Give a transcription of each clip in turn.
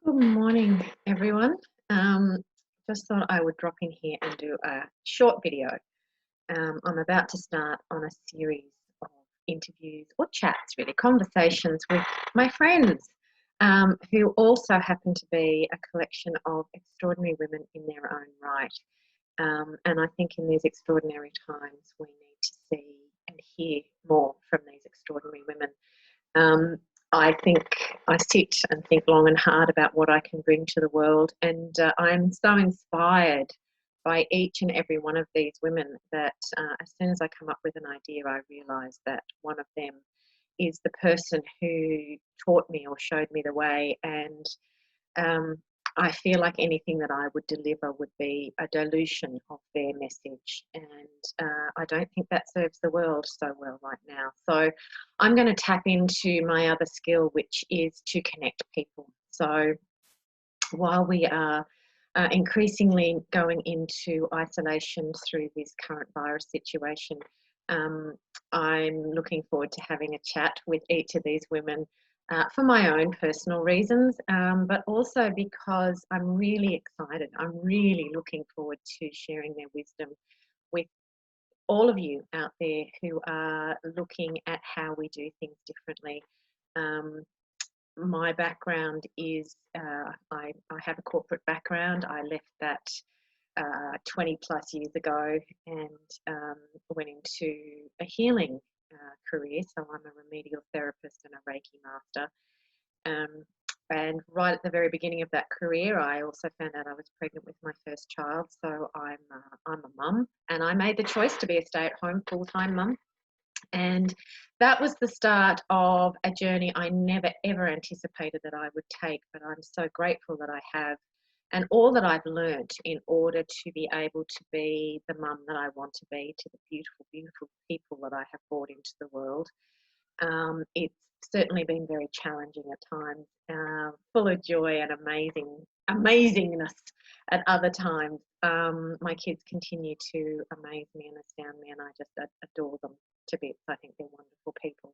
Good morning, everyone. Um, just thought I would drop in here and do a short video. I'm about to start on a series of interviews or chats, really, conversations with my friends who also happen to be a collection of extraordinary women in their own right. And I think in these extraordinary times, we need to see and hear more from these extraordinary women. I think I sit and think long and hard about what I can bring to the world, and I'm so inspired by each and every one of these women that as soon as I come up with an idea, I realise that one of them is the person who taught me or showed me the way, and um, I feel like anything that I would deliver would be a dilution of their message, and I don't think that serves the world so well right now. So I'm going to tap into my other skill, which is to connect people. So while we are increasingly going into isolation through this current virus situation, um, I'm looking forward to having a chat with each of these women for my own personal reasons, but also because I'm really excited. I'm really looking forward to sharing their wisdom with all of you out there who are looking at how we do things differently. My background is I have a corporate background. I left that 20 plus years ago and went into a healing career. So I'm a remedial therapist and a Reiki master. And right at the very beginning of that career, I also found out I was pregnant with my first child. So I'm a mum, and I made the choice to be a stay-at-home full-time mum. And that was the start of a journey I never ever anticipated that I would take, but I'm so grateful that I have, and all that I've learnt in order to be able to be the mum that I want to be to the beautiful, beautiful people that I have brought into the world. It's certainly been very challenging at times, full of joy and amazingness at other times. My kids continue to amaze me and astound me, and I just adore them to bits. I think they're wonderful people.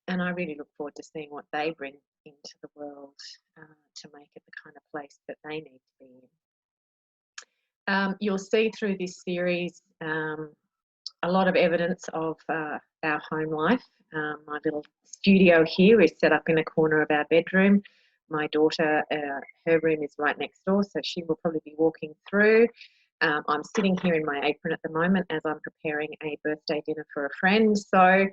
And I really look forward to seeing what they bring into the world to make it the kind of place that they need to be in. You'll see through this series a lot of evidence of our home life. My little studio here is set up in a corner of our bedroom. My daughter, her room is right next door, so she will probably be walking through. I'm sitting here in my apron at the moment as I'm preparing a birthday dinner for a friend. So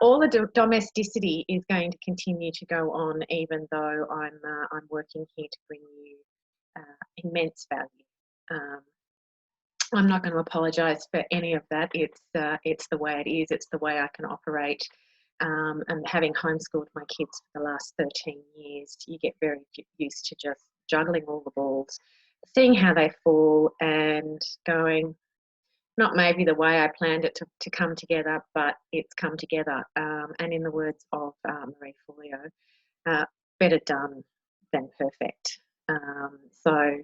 all the domesticity is going to continue to go on, even though I'm working here to bring you immense value. I'm not going to apologise for any of that. It's the way it is. It's the way I can operate. And having homeschooled my kids for the last 13 years, you get very used to just juggling all the balls, seeing how they fall, and going, not maybe the way I planned it to come together, but it's come together. And in the words of Marie Forleo, better done than perfect. So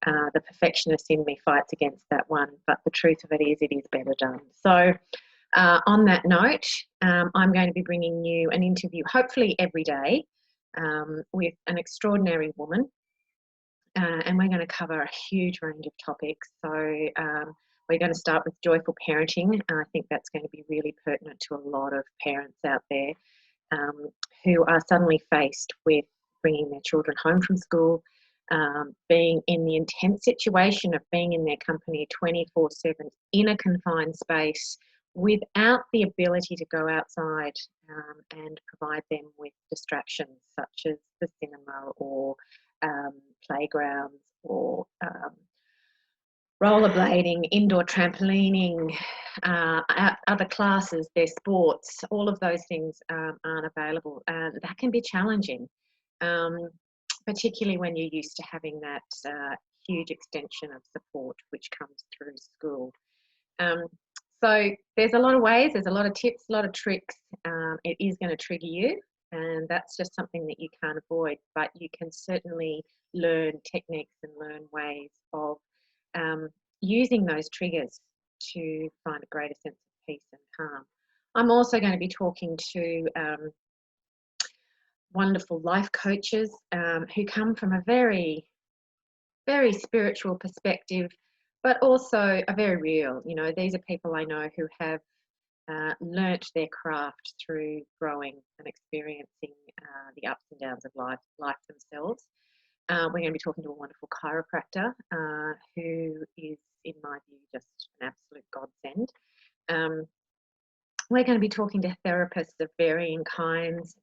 the perfectionist in me fights against that one, but the truth of it is better done. So on that note, I'm going to be bringing you an interview, hopefully every day, with an extraordinary woman, and we're going to cover a huge range of topics. So we're going to start with joyful parenting. I think that's going to be really pertinent to a lot of parents out there who are suddenly faced with bringing their children home from school, being in the intense situation of being in their company 24/7 in a confined space without the ability to go outside and provide them with distractions such as the cinema or playgrounds or rollerblading, indoor trampolining, other classes, their sports, all of those things aren't available. And that can be challenging, particularly when you're used to having that huge extension of support which comes through school. So there's a lot of ways, there's a lot of tips, a lot of tricks. It is going to trigger you, and that's just something that you can't avoid, but you can certainly learn techniques and learn ways of using those triggers to find a greater sense of peace and calm. I'm also going to be talking to wonderful life coaches who come from a very, very spiritual perspective, but also a very real. You know, these are people I know who have learnt their craft through growing and experiencing the ups and downs of life themselves. We're going to be talking to a wonderful chiropractor who is, in my view, just an absolute godsend. We're going to be talking to therapists of varying kinds,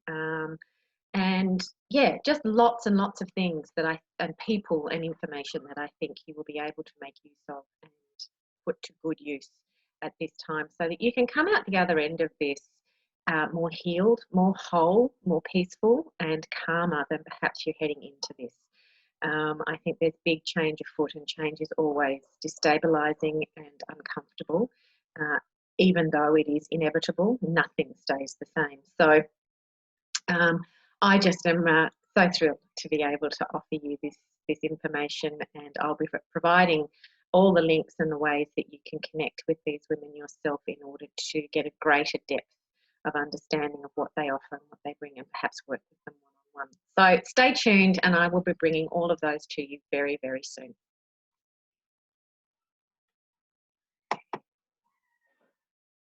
and yeah, just lots and lots of things and people and information that I think you will be able to make use of and put to good use at this time, so that you can come out the other end of this more healed, more whole, more peaceful, and calmer than perhaps you're heading into this. I think there's big change afoot, and change is always destabilising and uncomfortable. Even though it is inevitable, nothing stays the same. So I just am so thrilled to be able to offer you this information, and I'll be providing all the links and the ways that you can connect with these women yourself in order to get a greater depth of understanding of what they offer and what they bring, and perhaps work with them one-on-one. So stay tuned, and I will be bringing all of those to you very, very soon.